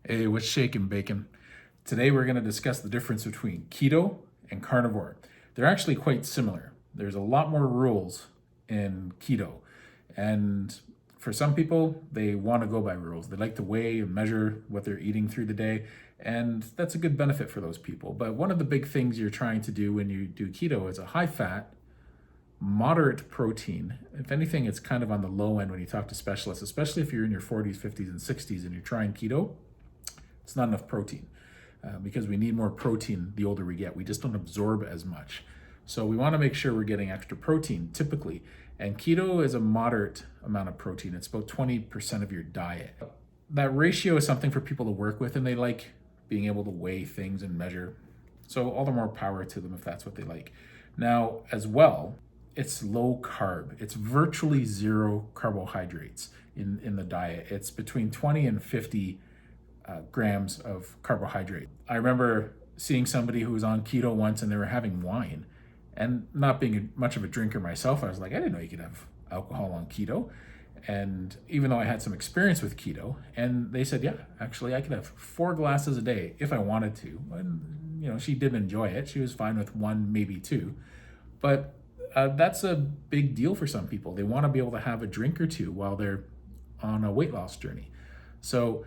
Hey, what's shaking, bacon? Today we're going to discuss the difference between keto and carnivore. They're actually quite similar. There's a lot more rules in keto. And for some people, they want to go by rules. They like to weigh and measure what they're eating through the day. And that's a good benefit for those people. But one of the big things you're trying to do when you do keto is a high fat, moderate protein. If anything, it's kind of on the low end when you talk to specialists, especially if you're in your 40s, 50s, and 60s and you're trying keto. It's not enough protein because we need more protein the older we get. We just don't absorb as much. So we want to make sure we're getting extra protein typically. And keto is a moderate amount of protein. It's about 20% of your diet. That ratio is something for people to work with, and they like being able to weigh things and measure. So all the more power to them if that's what they like. Now, as well, it's low carb. It's virtually zero carbohydrates in the diet. It's between 20 and 50 grams of carbohydrate. I remember seeing somebody who was on keto once and they were having wine. And not being much of a drinker myself, I was like, I didn't know you could have alcohol on keto. And even though I had some experience with keto, and they said, yeah, actually I could have 4 glasses a day if I wanted to. And, she did enjoy it. She was fine with 1, maybe 2. But that's a big deal for some people. They want to be able to have a drink or 2 while they're on a weight loss journey. So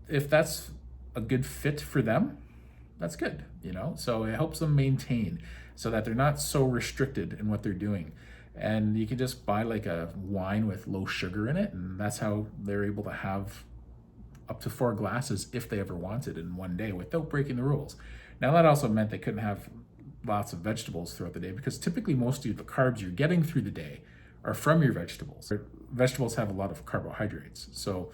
if that's a good fit for them, that's good, So it helps them maintain so that they're not so restricted in what they're doing. And you can just buy like a wine with low sugar in it, and that's how they're able to have up to 4 glasses if they ever wanted in one day without breaking the rules. Now that also meant they couldn't have lots of vegetables throughout the day because typically most of the carbs you're getting through the day are from your vegetables. Vegetables have a lot of carbohydrates, so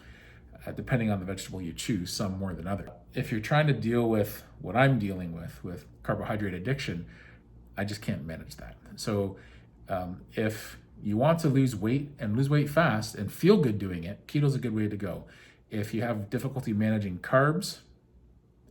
depending on the vegetable you choose, some more than others. If you're trying to deal with what I'm dealing with carbohydrate addiction, I just can't manage that. So if you want to lose weight and lose weight fast and feel good doing it, keto's a good way to go. If you have difficulty managing carbs,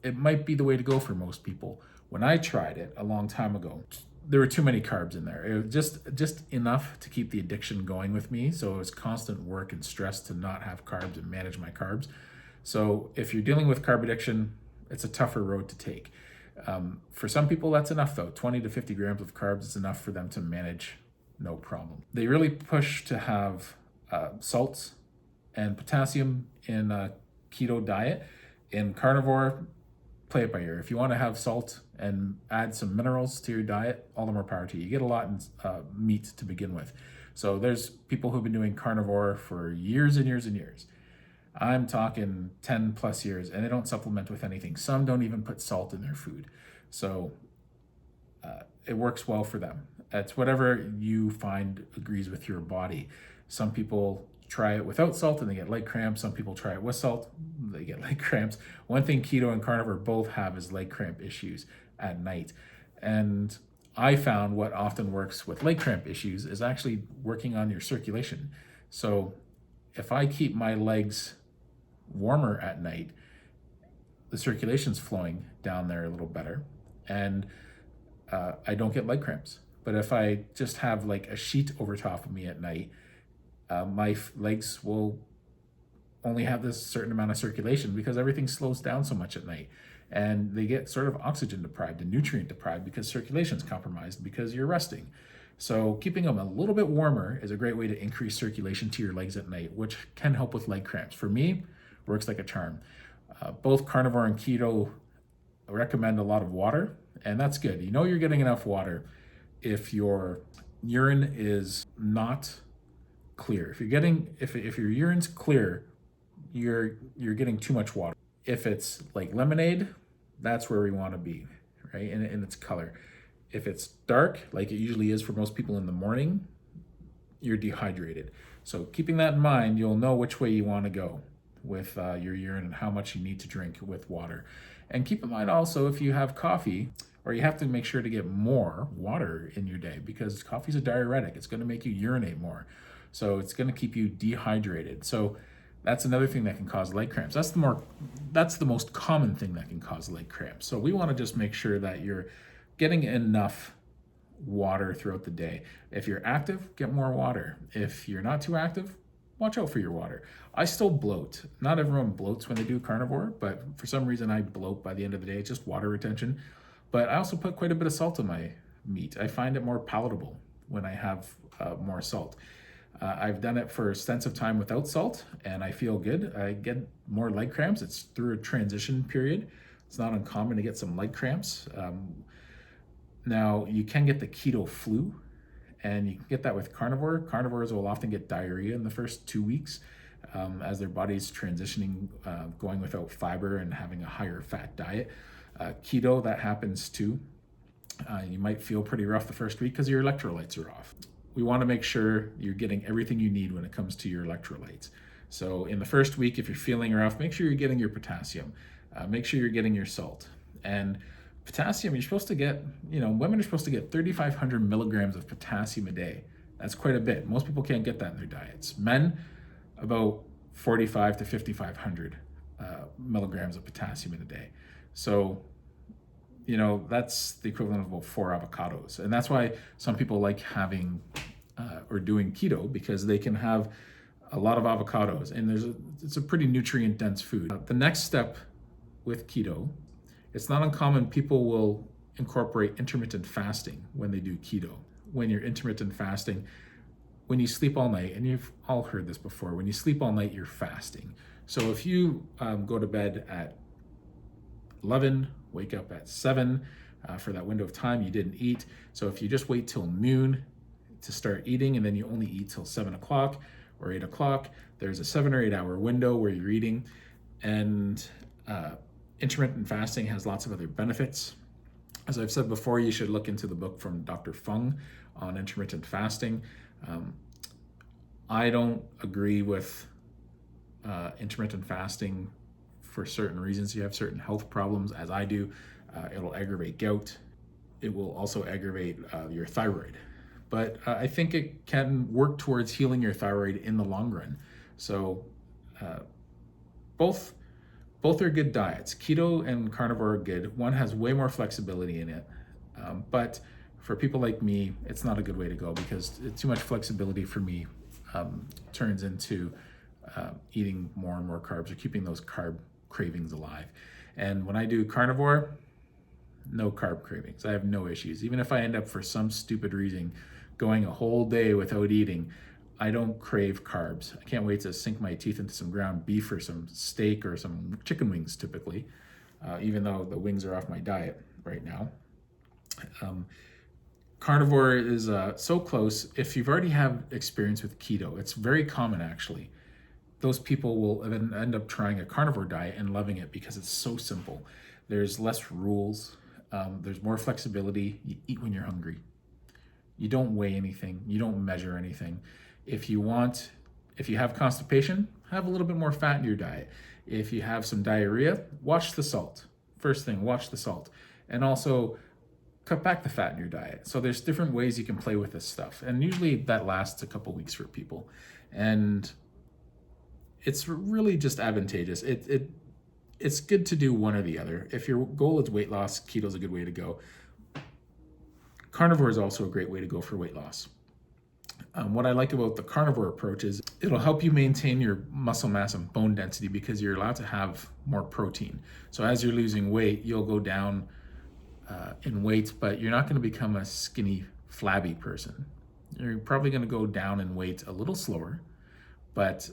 it might be the way to go for most people. When I tried it a long time ago, there were too many carbs in there. It was just enough to keep the addiction going with me. So it was constant work and stress to not have carbs and manage my carbs. So if you're dealing with carb addiction, it's a tougher road to take. For some people, that's enough though. 20 to 50 grams of carbs is enough for them to manage, no problem. They really push to have salts and potassium in a keto diet. In carnivore, play it by ear. If you want to have salt and add some minerals to your diet, all the more power to you. You get a lot in meat to begin with. So there's people who've been doing carnivore for years and years and years. I'm talking 10 plus years, and they don't supplement with anything. Some don't even put salt in their food. So it works well for them. It's whatever you find agrees with your body. Some people try it without salt and they get leg cramps. Some people try it with salt, they get leg cramps. One thing keto and carnivore both have is leg cramp issues at night. And I found what often works with leg cramp issues is actually working on your circulation. So if I keep my legs warmer at night, the circulation's flowing down there a little better, and I don't get leg cramps. But if I just have like a sheet over top of me at night, my legs will only have this certain amount of circulation because everything slows down so much at night, and they get sort of oxygen deprived and nutrient deprived because circulation's compromised because you're resting. So keeping them a little bit warmer is a great way to increase circulation to your legs at night, which can help with leg cramps. For me, works like a charm. Both carnivore and keto recommend a lot of water, and that's good. You're getting enough water if your urine is not clear. If your urine's clear, you're getting too much water. If it's like lemonade, that's where we want to be, right? In its color. If it's dark, like it usually is for most people in the morning, you're dehydrated. So keeping that in mind, you'll know which way you want to go with your urine and how much you need to drink with water. And keep in mind also, if you have coffee, or you have to make sure to get more water in your day because coffee's a diuretic. It's going to make you urinate more. So it's going to keep you dehydrated. So that's another thing that can cause leg cramps. That's the most common thing that can cause leg cramps. So we want to just make sure that you're getting enough water throughout the day. If you're active, get more water. If you're not too active, watch out for your water. I still bloat. Not everyone bloats when they do carnivore, but for some reason I bloat by the end of the day. It's just water retention. But I also put quite a bit of salt in my meat. I find it more palatable when I have more salt. I've done it for extensive time without salt, and I feel good. I get more leg cramps. It's through a transition period. It's not uncommon to get some leg cramps. Now, you can get the Keto Flu, and you can get that with carnivore. Carnivores will often get diarrhea in the first 2 weeks as their body's transitioning, going without fiber and having a higher fat diet. Keto, that happens too. You might feel pretty rough the first week because your electrolytes are off. We want to make sure you're getting everything you need when it comes to your electrolytes. So in the first week, if you're feeling rough, make sure you're getting your potassium. Make sure you're getting your salt. And potassium, you're supposed to get, women are supposed to get 3,500 milligrams of potassium a day. That's quite a bit. Most people can't get that in their diets. Men, about 45 to 5,500 milligrams of potassium in a day. So, that's the equivalent of about 4 avocados. And that's why some people like having or doing keto, because they can have a lot of avocados, and it's a pretty nutrient dense food. The next step with keto, it's not uncommon people will incorporate intermittent fasting when they do keto. When you're intermittent fasting, when you sleep all night, and you've all heard this before, when you sleep all night, you're fasting. So if you go to bed at 11, wake up at 7, for that window of time you didn't eat. So if you just wait till noon to start eating, and then you only eat till 7 o'clock or 8 o'clock, there's a 7 or 8 hour window where you're eating. And intermittent fasting has lots of other benefits. As I've said before, you should look into the book from Dr. Fung on intermittent fasting. I don't agree with intermittent fasting for certain reasons. You have certain health problems, as I do. It'll aggravate gout. It will also aggravate your thyroid. But I think it can work towards healing your thyroid in the long run. So both are good diets. Keto and carnivore are good. One has way more flexibility in it. But for people like me, it's not a good way to go, because too much flexibility for me turns into eating more and more carbs, or keeping those carb cravings alive. And when I do carnivore, no carb cravings. I have no issues. Even if I end up for some stupid reason going a whole day without eating, I don't crave carbs. I can't wait to sink my teeth into some ground beef or some steak or some chicken wings typically, even though the wings are off my diet right now. Carnivore is so close. If you've already have experience with keto, it's very common actually. Those people will then end up trying a carnivore diet and loving it because it's so simple. There's less rules. There's more flexibility. You eat when you're hungry. You don't weigh anything. You don't measure anything. If you have constipation, have a little bit more fat in your diet. If you have some diarrhea, watch the salt. First thing, watch the salt. And also cut back the fat in your diet. So there's different ways you can play with this stuff. And usually that lasts a couple weeks for people. And it's really just advantageous. It's good to do one or the other. If your goal is weight loss, keto is a good way to go. Carnivore is also a great way to go for weight loss. What I like about the carnivore approach is it'll help you maintain your muscle mass and bone density, because you're allowed to have more protein. So as you're losing weight, you'll go down in weight, but you're not going to become a skinny, flabby person. You're probably going to go down in weight a little slower, but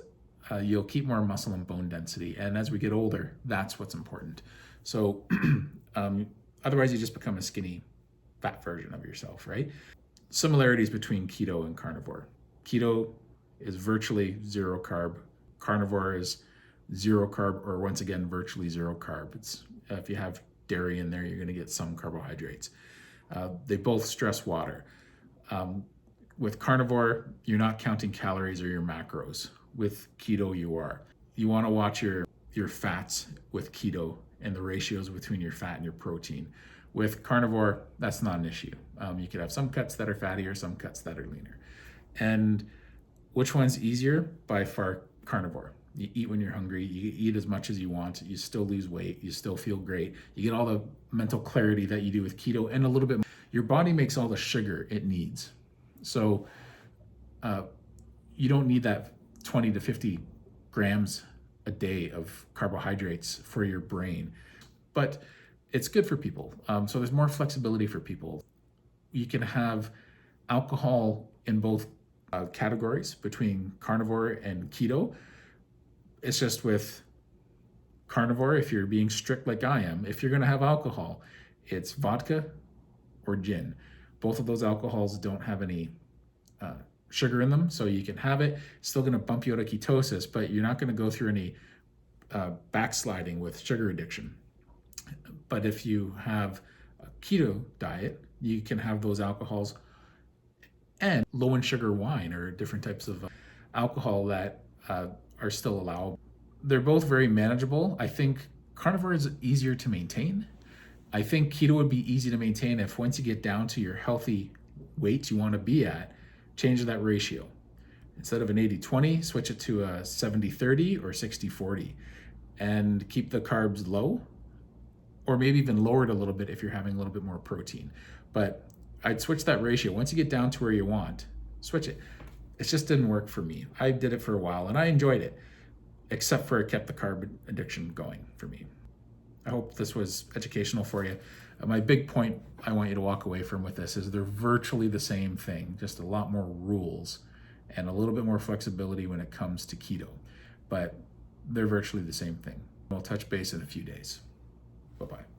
you'll keep more muscle and bone density. And as we get older, that's what's important. So otherwise you just become a skinny, fat version of yourself, right? Similarities between keto and carnivore. Keto is virtually zero carb. Carnivore is zero carb, or once again, virtually zero carb. It's if you have dairy in there, you're going to get some carbohydrates. They both stress water. With carnivore, you're not counting calories or your macros. With keto, you are. You want to watch your fats with keto and the ratios between your fat and your protein. With carnivore, that's not an issue. You could have some cuts that are fattier, some cuts that are leaner. And which one's easier? By far, carnivore. You eat when you're hungry, you eat as much as you want, you still lose weight, you still feel great. You get all the mental clarity that you do with keto, and a little bit more. Your body makes all the sugar it needs. So you don't need that 20 to 50 grams a day of carbohydrates for your brain. But it's good for people. So there's more flexibility for people. You can have alcohol in both categories between carnivore and keto. It's just with carnivore, if you're being strict like I am, if you're going to have alcohol, it's vodka or gin. Both of those alcohols don't have any sugar in them, so you can have it. It's still going to bump you out of ketosis, but you're not going to go through any backsliding with sugar addiction. But if you have a keto diet, you can have those alcohols and low in sugar wine or different types of alcohol that are still allowable. They're both very manageable. I think carnivore is easier to maintain. I think keto would be easy to maintain if once you get down to your healthy weight you want to be at, change that ratio. Instead of an 80-20, switch it to a 70-30 or 60-40 and keep the carbs low, or maybe even lower it a little bit if you're having a little bit more protein. But I'd switch that ratio. Once you get down to where you want, switch it. It just didn't work for me. I did it for a while and I enjoyed it, except for it kept the carb addiction going for me. I hope this was educational for you. My big point I want you to walk away from with this is they're virtually the same thing, just a lot more rules and a little bit more flexibility when it comes to keto, but they're virtually the same thing. We'll touch base in a few days. Bye-bye.